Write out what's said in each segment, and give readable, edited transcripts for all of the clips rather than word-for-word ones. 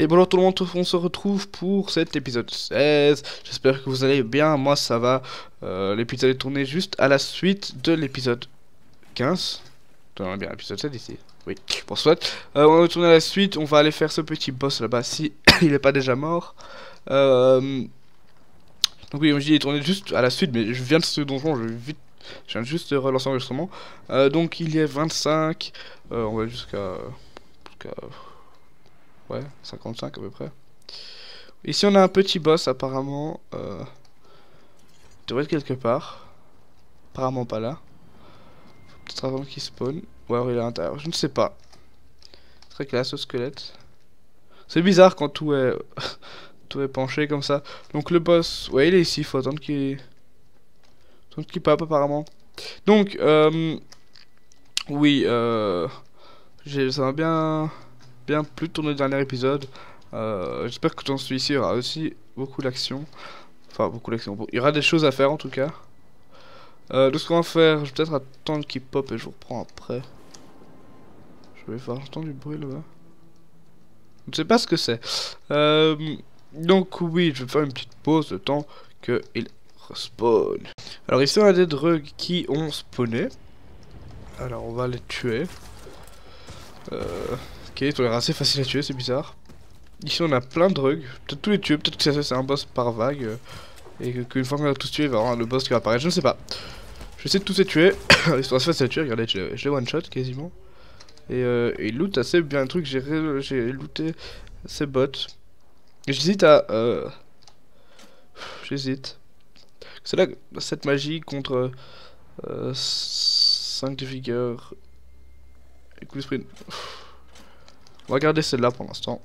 Et bonjour tout le monde, on se retrouve pour cet épisode 16. J'espère que vous allez bien, moi ça va. L'épisode est tourné juste à la suite de l'épisode 15. On bien l'épisode 7 ici. Oui, pour soit. On va tourner à la suite, on va aller faire ce petit boss là-bas si il n'est pas déjà mort. Donc oui, comme je dis, il est tourné juste à la suite, mais je viens de ce donjon, je viens juste de relancer l'enregistrement. Donc il y a 25, on va jusqu'à... Ouais, 55 à peu près. Ici on a un petit boss apparemment. Il devrait être quelque part. Apparemment pas là. Peut-être avant qu'il spawn. Ou alors il est à l'intérieur, je ne sais pas. C'est très classe ce squelette. C'est bizarre quand tout est tout est penché comme ça. Donc le boss, ouais il est ici, faut attendre qu'il pop apparemment. Donc oui ça m'a bien plu de tourner le dernier épisode. J'espère que dans celui-ci il y aura aussi beaucoup d'action. Enfin beaucoup d'action, il y aura des choses à faire en tout cas. Donc ce qu'on va faire, je vais peut-être attendre qu'il pop et je vous reprends après. Je vais voir, j'entends du bruit là-bas. Je ne sais pas ce que c'est. Donc oui, je vais faire une petite pause le temps qu'il respawn. Alors ici on a des drugs qui ont spawné. Alors on va les tuer. Ok, ils ont l'air assez facile à tuer, c'est bizarre. Ici on a plein de drugs, peut-être tous les tuer, peut-être que c'est un boss par vague. Et qu'une fois qu'on a tous tué, il va y avoir le boss qui va apparaître, je ne sais pas. Je vais essayer de tous les tuer. Ils sont assez faciles à tuer, regardez, je les one shot quasiment. Et il loot assez bien le truc, j'ai looté ces bots. Et j'hésite à... J'hésite. C'est là, cette magie contre 5 de vigueur. Et coup de sprint. On va garder celle-là pour l'instant.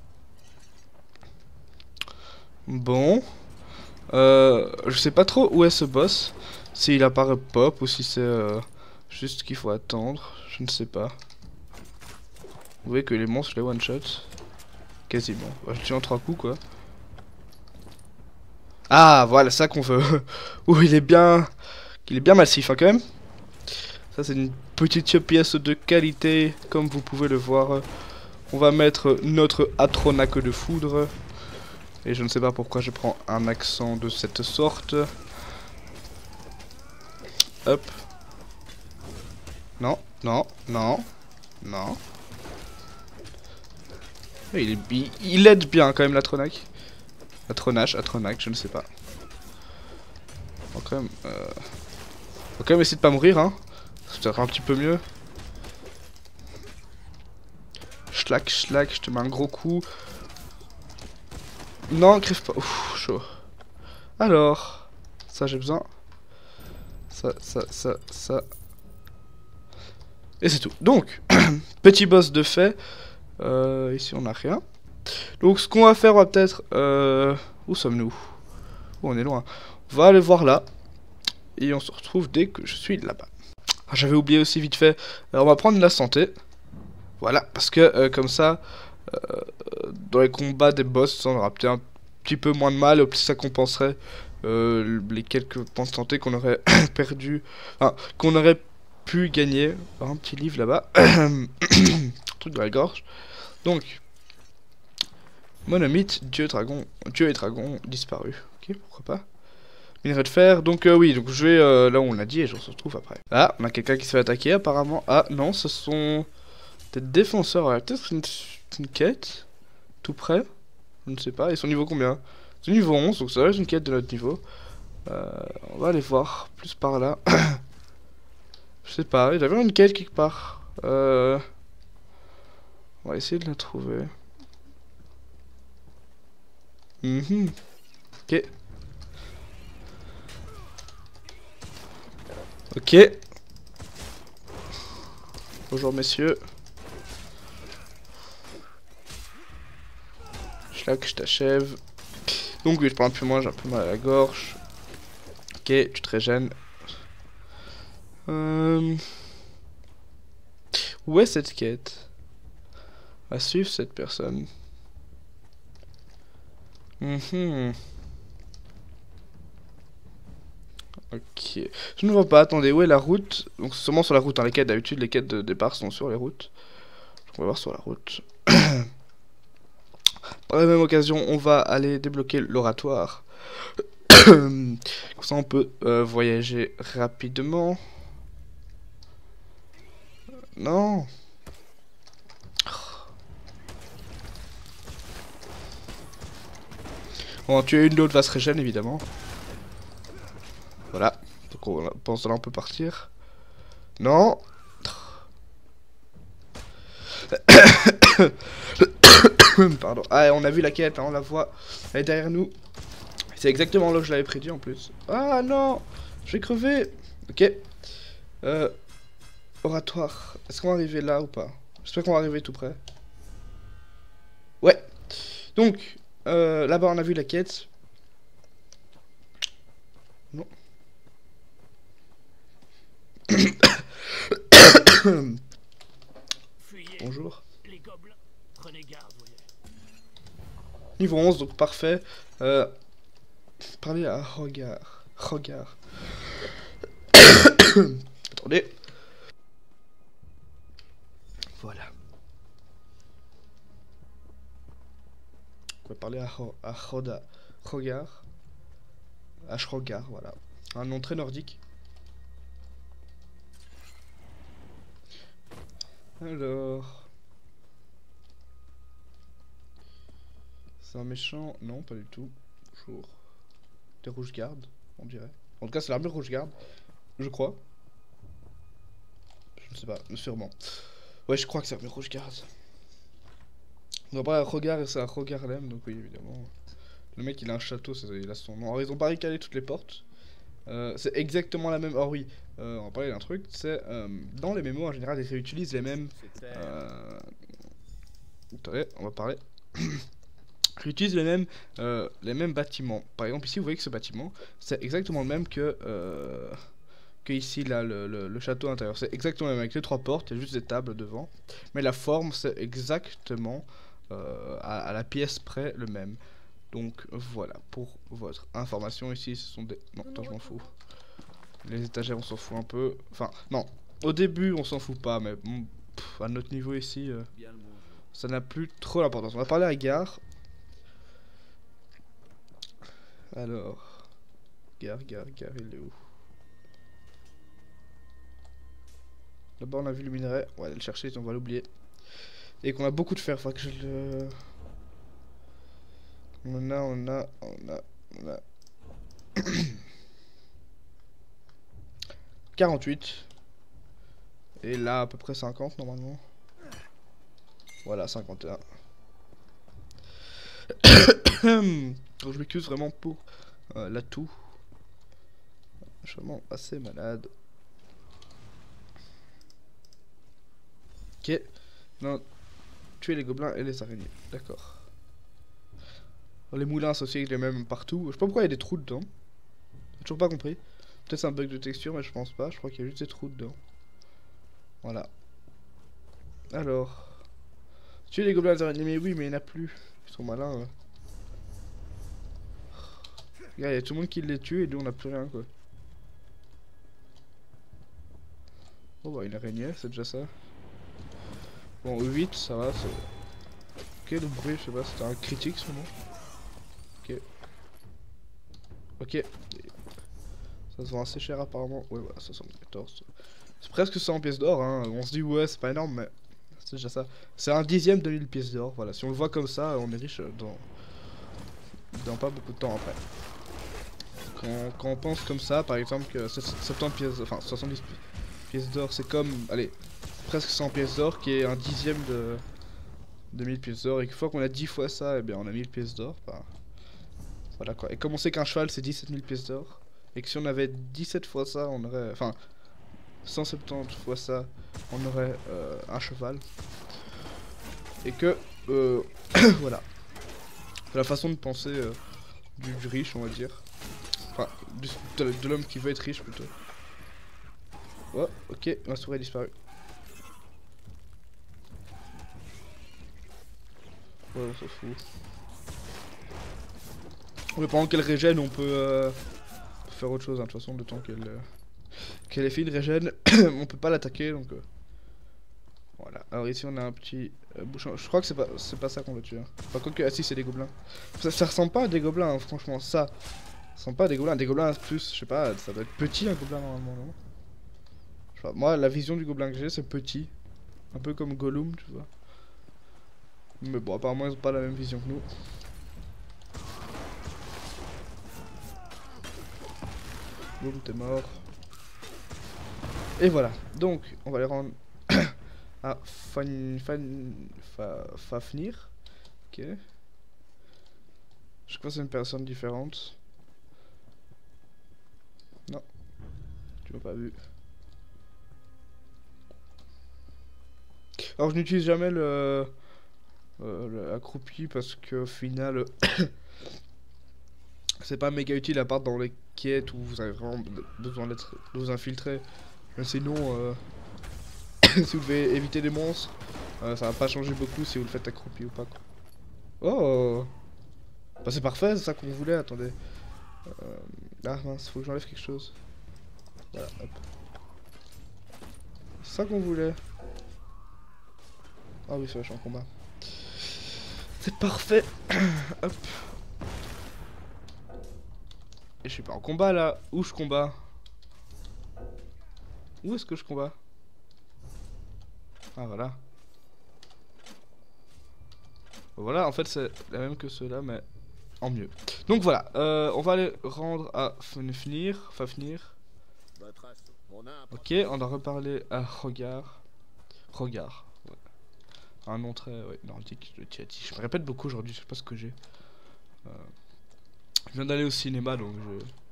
Bon. Je sais pas trop où est ce boss. S'il apparaît pop ou si c'est juste qu'il faut attendre. Je ne sais pas. Vous voyez que les monstres, je les one shot. Quasiment. Je le tue en 3 coups quoi. Ah voilà, ça qu'on veut. Ouh, il est bien massif hein, quand même. Ça c'est une petite pièce de qualité. Comme vous pouvez le voir. On va mettre notre Atronach de foudre. Et je ne sais pas pourquoi je prends un accent de cette sorte. Hop. Non, non, non, non. Il aide bien quand même l'Atronach. Atronach, je ne sais pas. Faut quand même essayer de pas mourir hein. C'est peut-être un petit peu mieux. Schlack, je te mets un gros coup. Non, crève pas. Ouf, chaud. Alors, ça j'ai besoin. Ça. Et c'est tout. Donc, petit boss de fait. Ici on n'a rien. Donc ce qu'on va faire, on va peut-être... Où sommes-nous? Oh, on est loin. On va aller voir là. Et on se retrouve dès que je suis là-bas. J'avais oublié aussi vite fait. On va prendre la santé. Voilà, parce que comme ça... dans les combats des boss, on aura peut-être un petit peu moins de mal, puis ça compenserait les quelques points de santé qu'on aurait perdu, enfin, qu'on aurait pu gagner. Un petit livre là-bas, truc de la gorge. Donc, monomythe, dieu et dragon disparu. Ok, pourquoi pas. Minerai de fer, donc oui, donc je vais là où on l'a dit et je se retrouve après. Ah, on a quelqu'un qui se fait attaquer apparemment. Ah non, ce sont des défenseurs, ouais, peut-être une quête. Tout près. Je ne sais pas. Ils sont niveau combien? C'est niveau 11, donc ça reste une quête de notre niveau. On va aller voir plus par là. Je sais pas, il y avait une quête quelque part. On va essayer de la trouver. Ok. Ok. Bonjour messieurs. Je t'achève. Donc oui, je prends un peu moins, j'ai un peu mal à la gorge. Ok, tu te régènes. Où est cette quête? On va suivre cette personne. Ok. Je ne vois pas, attendez, où est la route? Donc c'est sûrement sur la route, hein, les quêtes d'habitude, les quêtes de départ sont sur les routes. On va voir sur la route. Par la même occasion, on va aller débloquer l'oratoire. Comme ça, on peut voyager rapidement. Non. On va en tuer une, l'autre va se régénérer évidemment. Voilà. Donc on pense que là on peut partir. Non. Pardon. Ah, on a vu la quête, hein, on la voit. Elle est derrière nous. C'est exactement là que je l'avais prédit en plus. Ah non. Je vais crever. Ok. Oratoire. Est-ce qu'on va arriver là ou pas? J'espère qu'on va arriver tout près. Ouais. Donc, là-bas on a vu la quête. Non. Bonjour. Les gobelins, prenez garde, voyez. Niveau 11, donc parfait. Parler à Rogar. Rogar. Attendez. Voilà. On va parler à Roda. Rogar. À Shrogar, voilà. Un nom très nordique. Alors... C'est un méchant? Non, pas du tout. Bonjour. Des rouges gardes, on dirait. En tout cas, c'est l'armure rouge garde. Je crois. Je ne sais pas, mais sûrement. Ouais, je crois que c'est l'armure rouge garde. On va parler à Rogar et c'est à Rogarlem, donc oui, évidemment. Le mec, il a un château, il a son nom. Alors, ils ont barricadé toutes les portes. C'est exactement la même. Or, oui, on va parler d'un truc. C'est dans les mémos en général, ils réutilisent les mêmes. Attendez, on va parler. Réutilise les mêmes bâtiments. Par exemple, ici, vous voyez que ce bâtiment, c'est exactement le même que ici, là, le château intérieur. C'est exactement le même avec les 3 portes, il y a juste des tables devant. Mais la forme, c'est exactement à la pièce près le même. Donc voilà, pour votre information, ici, ce sont des... Non, attends, je m'en fous. Les étagères, on s'en fout un peu. Enfin, non, au début, on s'en fout pas, mais bon, à notre niveau ici, ça n'a plus trop d'importance. On va parler à Gare. Alors, Gare, il est où? Là-bas, on a vu le minerai. On va aller le chercher, on va l'oublier. Et qu'on a beaucoup de fer, faut que je le... On a... 48. Et là, à peu près 50, normalement. Voilà, 51. Donc, je m'excuse vraiment pour l'atout. Je suis vraiment assez malade. Ok. Non. Tuer les gobelins et les araignées. D'accord. Les moulins c'est aussi les mêmes partout. Je sais pas pourquoi il y a des trous dedans. J'ai toujours pas compris. Peut-être c'est un bug de texture, mais je pense pas. Je crois qu'il y a juste des trous dedans. Voilà. Alors. Tuer les gobelins et les araignées. Mais oui, mais il n'y en a plus. Ils sont malins. Regarde, il y a tout le monde qui les tue et nous on a plus rien quoi. Oh bah une araignée, c'est déjà ça. Bon, 8, ça va, c'est... Ok, le bruit, je sais pas, c'était un critique ce nom. Ok. Ok. Ça se vend assez cher apparemment. Ouais, voilà, 74. C'est presque 100 pièces d'or, hein. On se dit, ouais, c'est pas énorme, mais c'est déjà ça. C'est un dixième de 1000 pièces d'or, voilà. Si on le voit comme ça, on est riche dans pas beaucoup de temps après. Quand on pense comme ça, par exemple, que 70 pièces, enfin 70 pièces d'or, c'est comme, allez, presque 100 pièces d'or, qui est un dixième de 1000 pièces d'or, et une fois qu'on a 10 fois ça, et bien on a 1000 pièces d'or, bah, voilà quoi. Et comme on sait qu'un cheval c'est 17 000 pièces d'or, et que si on avait 17 fois ça, on aurait, enfin, 170 fois ça, on aurait un cheval. Et que, voilà. C'est la façon de penser du riche, on va dire. Enfin, de l'homme qui veut être riche plutôt. Oh, ok, ma souris a disparu. Ouais, on s'en fout. Mais pendant qu'elle régène, on peut faire autre chose, hein, de toute façon, le temps qu'elle est finie de régène, on peut pas l'attaquer, donc... Voilà. Alors ici on a un petit bouchon. Je crois que c'est pas ça qu'on veut tuer. Hein. Enfin quoi que, ah si c'est des gobelins. Ça ressemble pas à des gobelins, hein, franchement ça. Ça ressemble pas à des gobelins. Des gobelins plus, je sais pas, ça doit être petit un gobelin normalement, non? Je sais pas, moi la vision du gobelin que j'ai c'est petit. Un peu comme Gollum, tu vois. Mais bon apparemment ils ont pas la même vision que nous. Boum, t'es mort. Et voilà, donc on va les rendre à Fafnir. Ok. Je crois que c'est une personne différente. Non, tu m'as pas vu. Alors je n'utilise jamais le accroupi parce qu'au final c'est pas méga utile à part dans les quêtes où vous avez vraiment besoin de vous infiltrer. Mais sinon si vous devez éviter des monstres, ça va pas changer beaucoup si vous le faites accroupi ou pas quoi. Oh bah c'est parfait, c'est ça qu'on voulait, attendez. Ah mince, faut que j'enlève quelque chose. Voilà, hop. C'est ça qu'on voulait. Ah oui, c'est vrai, je suis en combat. C'est parfait. Hop. Et je suis pas en combat là. Où je combats? Où est-ce que je combats? Ah voilà. Voilà, en fait c'est la même que ceux-là, mais en mieux. Donc voilà, on va aller rendre à Fafnir. Ok, on va reparler à Rogar. Rogar, ouais. Un nom très nordique de Tiati. Je me répète beaucoup aujourd'hui, je sais pas ce que j'ai. Je viens d'aller au cinéma donc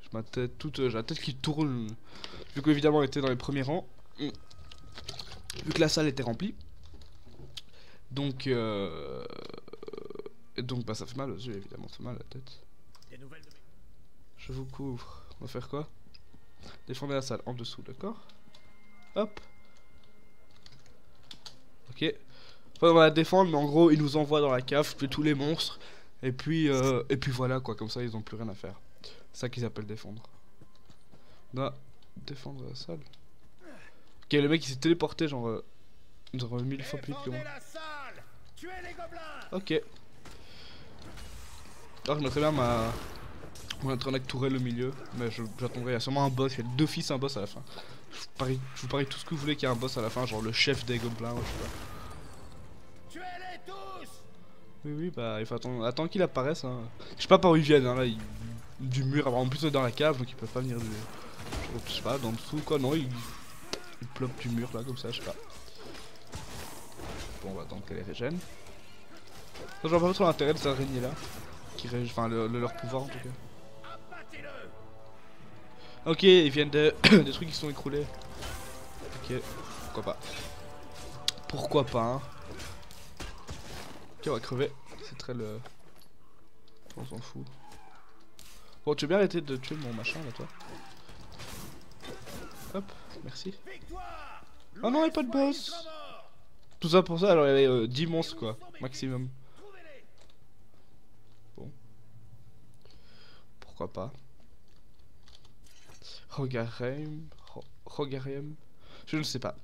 je ma tête toute. J'ai la tête qui tourne. Vu qu'évidemment on était dans les premiers rangs. Vu que la salle était remplie. Donc donc bah ça fait mal aux yeux évidemment, ça fait mal à la tête. Je vous couvre. On va faire quoi? Défendez la salle en dessous, d'accord? Hop. Ok. Enfin, on va la défendre, mais en gros, ils nous envoient dans la cave, tuer tous les monstres. Et puis voilà quoi, comme ça ils ont plus rien à faire. C'est ça qu'ils appellent défendre. On va défendre la salle. Ok, le mec il s'est téléporté genre 1000 fois plus vite que moi. Ok. Alors je mettrais bien mon internet tourelle au milieu, mais j'attendrai, il y a sûrement un boss, il y a d'office un boss à la fin. Je vous parie tout ce que vous voulez qu'il y ait un boss à la fin, genre le chef des gobelins, ou je sais pas. Tuez-les tous! Oui, bah il faut attendre qu'il apparaisse. Hein. Je sais pas par où ils viennent, hein, là, du mur, en plus on est dans la cave, donc ils peuvent pas venir je sais pas, d'en dessous quoi, non, ils plopent du mur là, comme ça, je sais pas. Bon, on va attendre qu'elle les régène. Je vois pas trop l'intérêt de cette araignée là, enfin leur pouvoir en tout cas. Ok, ils viennent des trucs qui sont écroulés. Ok, pourquoi pas. Pourquoi pas, hein. Ok, on va crever. C'est très le... On s'en fout. Bon, tu veux bien arrêter de tuer mon machin, là, toi? Hop, merci. Oh non, il n'y a pas de boss. Tout ça pour ça, alors il y avait 10 monstres, quoi. Maximum. Bon. Pourquoi pas. Rogarheim. Rogarheim. Je ne sais pas.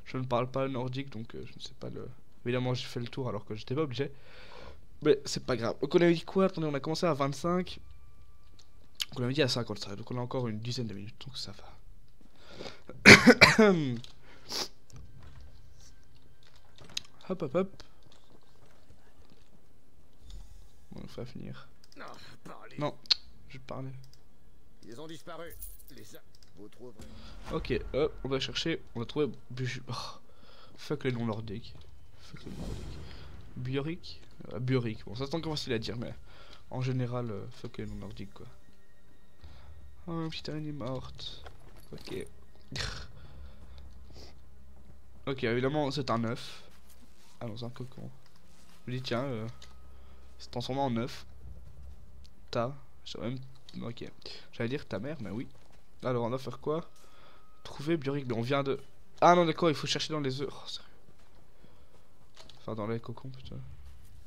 Je ne parle pas nordique, donc je ne sais pas le... Évidemment, j'ai fait le tour alors que j'étais pas obligé. Mais c'est pas grave. Donc on avait dit quoi? Attendez, on a commencé à 25. Donc on avait dit à 50, donc on a encore une dizaine de minutes, donc ça va. Hop hop hop. Bon, il faut finir. Non, je vais te parler. Ils ont disparu. Vous trouverez. Ok, on va chercher. On va trouver. Oh, fuck les noms nordiques. Fuck les noms nordiques. Biorik. Biorik. Bon, ça c'est encore facile à dire, mais en général, fuck les noms nordiques quoi. Oh, une petite araignée morte. Ok. Ok, évidemment, c'est un œuf. Ah non, c'est un cocon. Je me dis, tiens, c'est transformé en œuf. Même... Ok. J'allais dire ta mère, mais oui. Alors, on va faire quoi? Trouver Biorik. Mais on vient de... Ah non, d'accord, il faut chercher dans les œufs. Oh, sérieux. Enfin, dans les cocons, putain.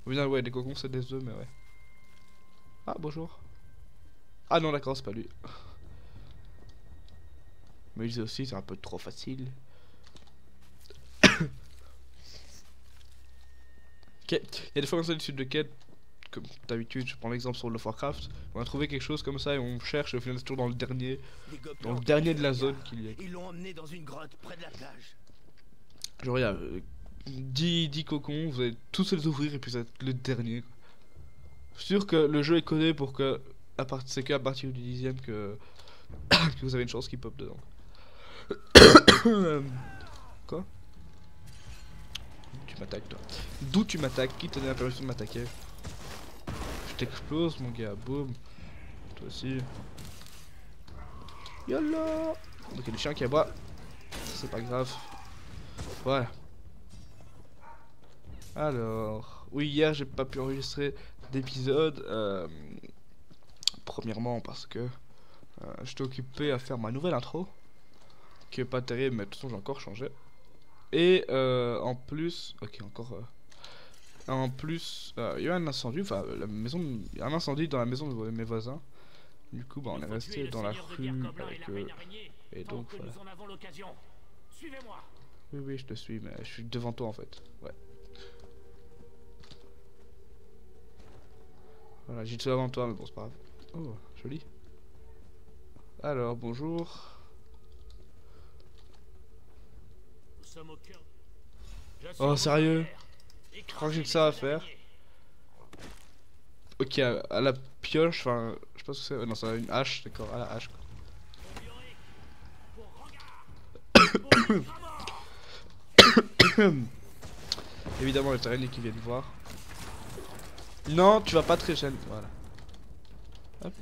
Au final, ouais, les cocons, c'est des œufs, mais ouais. Ah, bonjour. Ah non, d'accord, c'est pas lui. Mais lui aussi, c'est un peu trop facile. Ok, il y a des fois comme ça, des suites de quêtes, comme d'habitude, je prends l'exemple sur World of Warcraft, on a trouvé quelque chose comme ça et on cherche et au final c'est toujours dans le dernier de la zone qu'il y a. Ils l'ont emmené dans une grotte près de la plage. Genre il y a 10 cocons, vous allez tous les ouvrir et puis ça va être le dernier, quoi. Je suis sûr que le jeu est codé pour que c'est qu'à partir du 10ème que vous avez une chance qu'il pop dedans. Quoi? Tu m'attaques toi. D'où tu m'attaques? Qui t'a donné la permission de m'attaquer? Je t'explose mon gars, boum. Toi aussi. Yalla. Donc il y a des chiens qui aboient. C'est pas grave. Voilà. Alors, oui, hier j'ai pas pu enregistrer d'épisode. Premièrement parce que j'étais occupé à faire ma nouvelle intro, qui est pas terrible, mais de toute façon j'ai encore changé. Et en plus, ok, encore. En plus, il y a eu un incendie, enfin la maison, il y a un incendie dans la maison de mes voisins. Du coup, bah, on est resté dans la rue avec eux. Et donc, voilà. Oui, oui, je te suis, mais je suis devant toi en fait. Ouais. Voilà, j'étais devant toi, mais bon, c'est pas grave. Oh, joli. Alors, bonjour. Oh, sérieux? Je crois que j'ai que ça à faire. Ok, à la pioche, enfin, je sais pas ce que c'est. Non, c'est une hache, d'accord, à la hache, quoi. Évidemment, les araignées qui viennent voir. Non, tu vas pas très gêner. Voilà. Hop.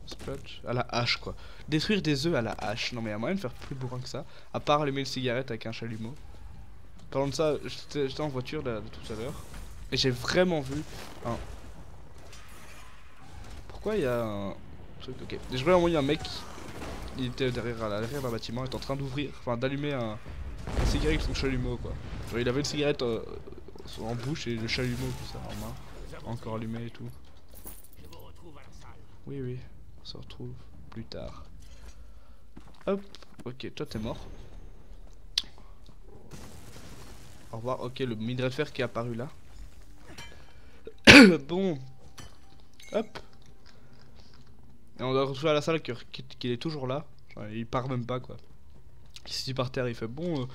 Splotch. À la hache, quoi. Détruire des œufs à la hache. Non, mais il y a moyen de faire plus bourrin que ça. À part allumer une cigarette avec un chalumeau. Parlant de ça, j'étais en voiture là, de tout à l'heure. Et j'ai vraiment vu un. Pourquoi il y a un truc? Ok. J'ai vraiment vu un mec. Il était derrière, à l'arrière d'un bâtiment. Il était en train d'ouvrir. Enfin, d'allumer un cigarette avec son chalumeau, quoi. Genre, il avait une cigarette en bouche et le chalumeau, tout ça, en main. Encore allumé et tout. Oui, oui. On se retrouve plus tard. Hop. Ok, toi t'es mort. Au revoir. Ok, le minerai de fer qui est apparu là. Bon. Hop. Et on doit retrouver à la salle qu'il est toujours là. Enfin, il part même pas, quoi. Il se dit par terre, il fait bon.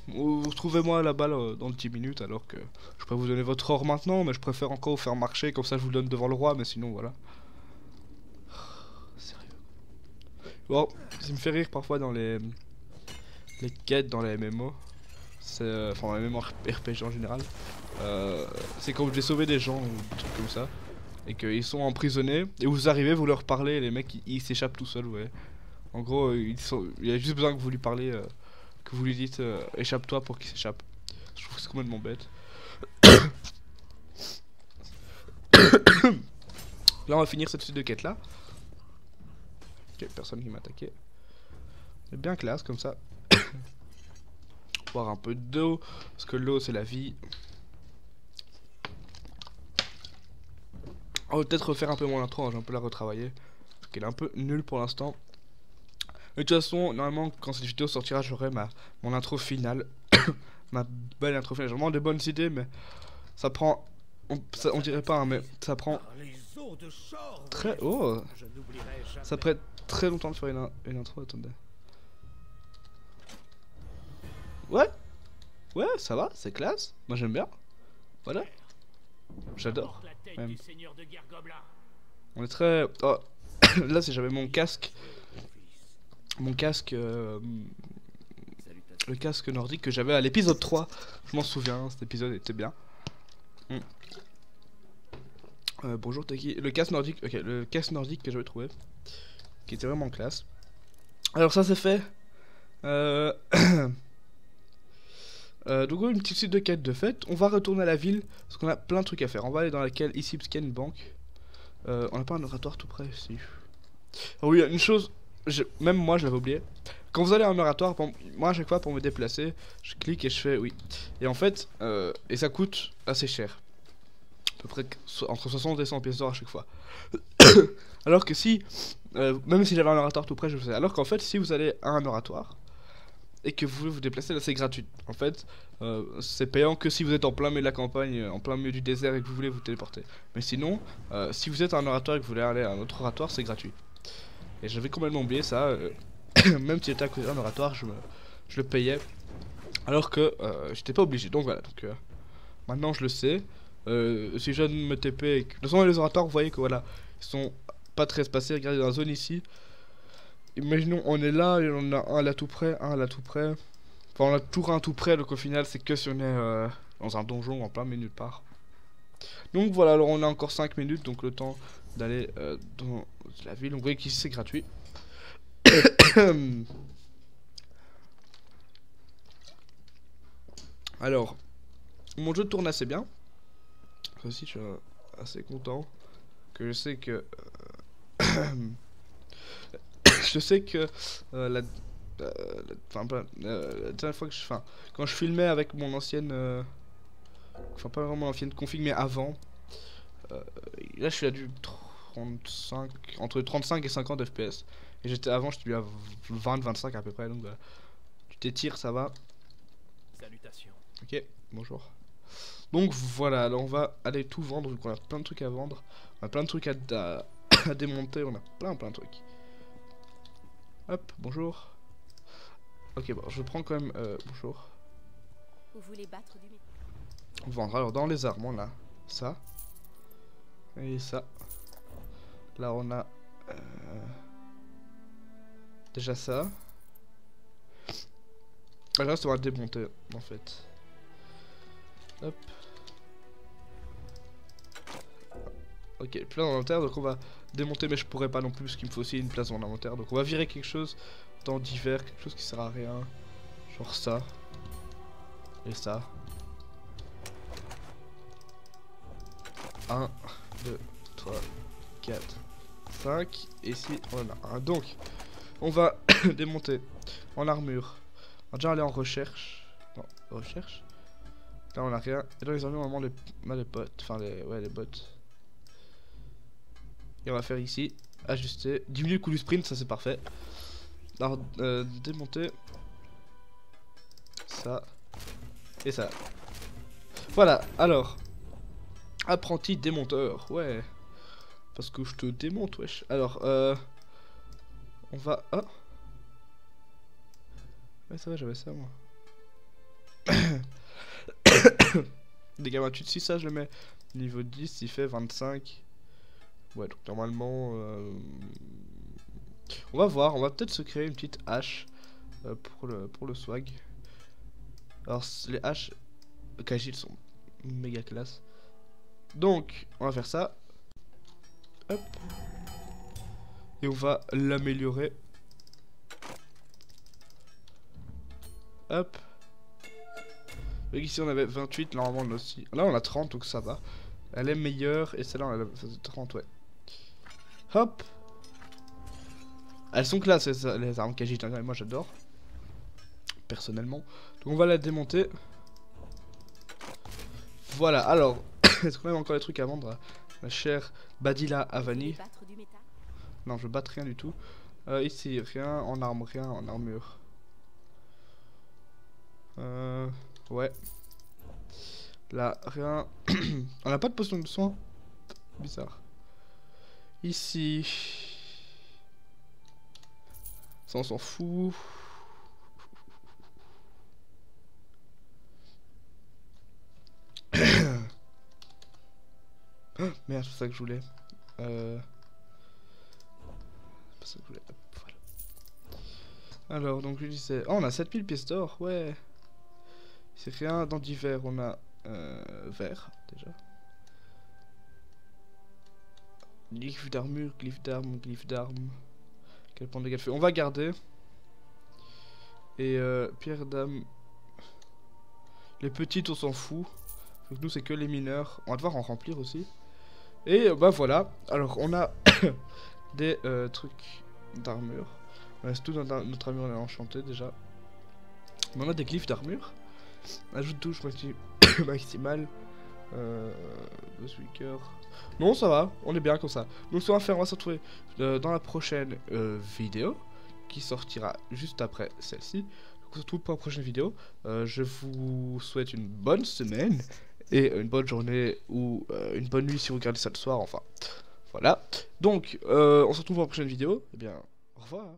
Retrouvez-moi là-bas dans 10 minutes, alors que je pourrais vous donner votre or maintenant, mais je préfère encore vous faire marcher, comme ça je vous le donne devant le roi, mais sinon voilà. Sérieux. Bon, ça me fait rire parfois dans les quêtes, dans les MMO. C'est enfin dans les MMO RPG en général. C'est quand vous devez sauver des gens ou des trucs comme ça, et qu'ils sont emprisonnés, et vous arrivez, vous leur parlez, et les mecs ils s'échappent tout seuls, ouais. En gros, il y a juste besoin que vous lui parlez. Que vous lui dites échappe-toi pour qu'il s'échappe. Je trouve que c'est complètement bête. Là on va finir cette suite de quête là. Ok, personne qui m'a attaqué. C'est bien classe comme ça. Boire un peu d'eau, parce que l'eau c'est la vie. On va peut-être refaire un peu mon intro, hein, je vais un peu la retravailler. Parce qu'elle est un peu nulle pour l'instant. Mais de toute façon, normalement, quand cette vidéo sortira, j'aurai mon intro finale. Ma belle intro finale. J'ai vraiment des bonnes idées, mais ça prend. On dirait pas, hein, mais ça prend. Très. Oh! Ça prend très longtemps de faire une intro. Attendez. Ouais! Ouais, ça va, c'est classe. Moi j'aime bien. Voilà. J'adore. On est très. Oh. Là, si j'avais mon casque. Mon casque, le casque nordique que j'avais à l'épisode 3. Je m'en souviens, cet épisode était bien. Bonjour Taki. Le casque nordique, ok, le casque nordique que j'avais trouvé, qui était vraiment classe. Alors ça c'est fait. Donc une petite suite de quêtes de fait. On va retourner à la ville parce qu'on a plein de trucs à faire. On va aller dans laquelle ici parce qu'il y a une banque. On n'a pas un oratoire tout près ici. Ah oui, une chose. Même moi je l'avais oublié. Quand vous allez à un oratoire, moi à chaque fois pour me déplacer, je clique et je fais oui. Et en fait, et ça coûte assez cher. À peu près entre 60 et 100 pièces d'or à chaque fois. Alors que si, même si j'avais un oratoire tout près, je le faisais. Alors qu'en fait, si vous allez à un oratoire, et que vous voulez vous déplacer, là c'est gratuit. En fait, c'est payant que si vous êtes en plein milieu de la campagne, en plein milieu du désert et que vous voulez vous téléporter. Mais sinon, si vous êtes un oratoire et que vous voulez aller à un autre oratoire, c'est gratuit. Et j'avais complètement oublié ça, même si j'étais à côté d'un oratoire, je le payais. Alors que j'étais pas obligé, donc voilà, donc maintenant je le sais. Si je viens de me TP et que... De toute façon les oratoires vous voyez que voilà, ils sont pas très espacés, regardez dans la zone ici. Imaginons on est là et on a un là tout près, un là tout près. Enfin on a toujours un tout près, donc au final c'est que si on est dans un donjon en plein milieu de part. Donc voilà, alors on a encore 5 minutes, donc le temps d'aller dans la ville. Donc vous voyez qu'ici c'est gratuit. Alors, mon jeu tourne assez bien. Ça aussi, je suis assez content. Que je sais que... je sais que la dernière fois que quand je filmais avec mon ancienne... enfin, pas vraiment l'ancienne config, mais avant. Là, je suis à du 35... Entre 35 et 50 FPS. Et avant, j'étais à 20-25 à peu près. Donc, voilà. Tu t'étires, ça va. Salutations. Ok, bonjour. Donc voilà, alors on va aller tout vendre vu qu'on a plein de trucs à vendre. On a plein de trucs à démonter, on a plein de trucs. Hop, bonjour. Ok, bon, je prends quand même... bonjour. Vous voulez battre du métal? Vendre, alors dans les armes on a ça. Et ça. Là on a... déjà ça. Le reste on va démonter en fait. Hop. Ok, plein d'inventaire, donc on va démonter, mais je pourrais pas non plus parce qu'il me faut aussi une place dans l'inventaire. Donc on va virer quelque chose dans divers, quelque chose qui sert à rien. Genre ça. Et ça. 1, 2, 3, 4, 5. Et ici on en a un. Donc, on va démonter en armure. On va déjà aller en recherche. Non, recherche. Là on a rien. Et dans les armures normalement les bottes. Enfin les bottes. Et on va faire ici. Ajuster. Diminuer le coup du sprint, ça c'est parfait. Alors démonter. Ça. Et ça. Voilà, alors. Apprenti démonteur, ouais. Parce que je te démonte, wesh. Alors, on va... Ah. Ouais, ça va, j'avais ça, moi. Dégâts 28, si ça, je le mets niveau 10, il fait 25. Ouais, donc normalement... on va voir, on va peut-être se créer une petite hache pour le swag. Alors, les haches Kajil sont méga classe. Donc, on va faire ça. Hop. Et on va l'améliorer. Hop. Donc ici on avait 28, normalement on a aussi. Là on a 30, donc ça va. Elle est meilleure, et celle-là on a 30, ouais. Hop. Elles sont classe les armes Kajit, hein, moi j'adore. Personnellement. Donc on va la démonter. Voilà, alors... Est-ce qu'on a encore des trucs à vendre? La chère Badilla Avani. Non, je batte rien du tout. Ici, rien en arme, rien en armure. Ouais. Là, rien. On n'a pas de potion de soin. Bizarre. Ici. Ça, on s'en fout. Merde, c'est ça que je voulais. C'est pas ça que je voulais. Voilà. Alors, donc je disais... Oh, on a 7000 pièces d'or, ouais. C'est rien dans divers, on a... vert, déjà. Glyphe d'armure, glyphe d'arme, glyphe d'arme. Quel point de dégâts de feu. On va garder. Et pierre d'âme. Les petites, on s'en fout. Donc nous, c'est que les mineurs. On va devoir en remplir aussi. Et bah voilà. Alors, on a des trucs d'armure. C'est tout dans notre armure, on est enchanté déjà. Mais on a des glyphes d'armure. Ajoute touche maximale. Weaker. Non, ça va, on est bien comme ça. Donc, ce qu'on va faire, on va se retrouver dans la prochaine vidéo qui sortira juste après celle-ci. se retrouve pour la prochaine vidéo. Je vous souhaite une bonne semaine et une bonne journée ou une bonne nuit si vous regardez ça le soir. Enfin, voilà. Donc, on se retrouve pour la prochaine vidéo. Eh bien, au revoir.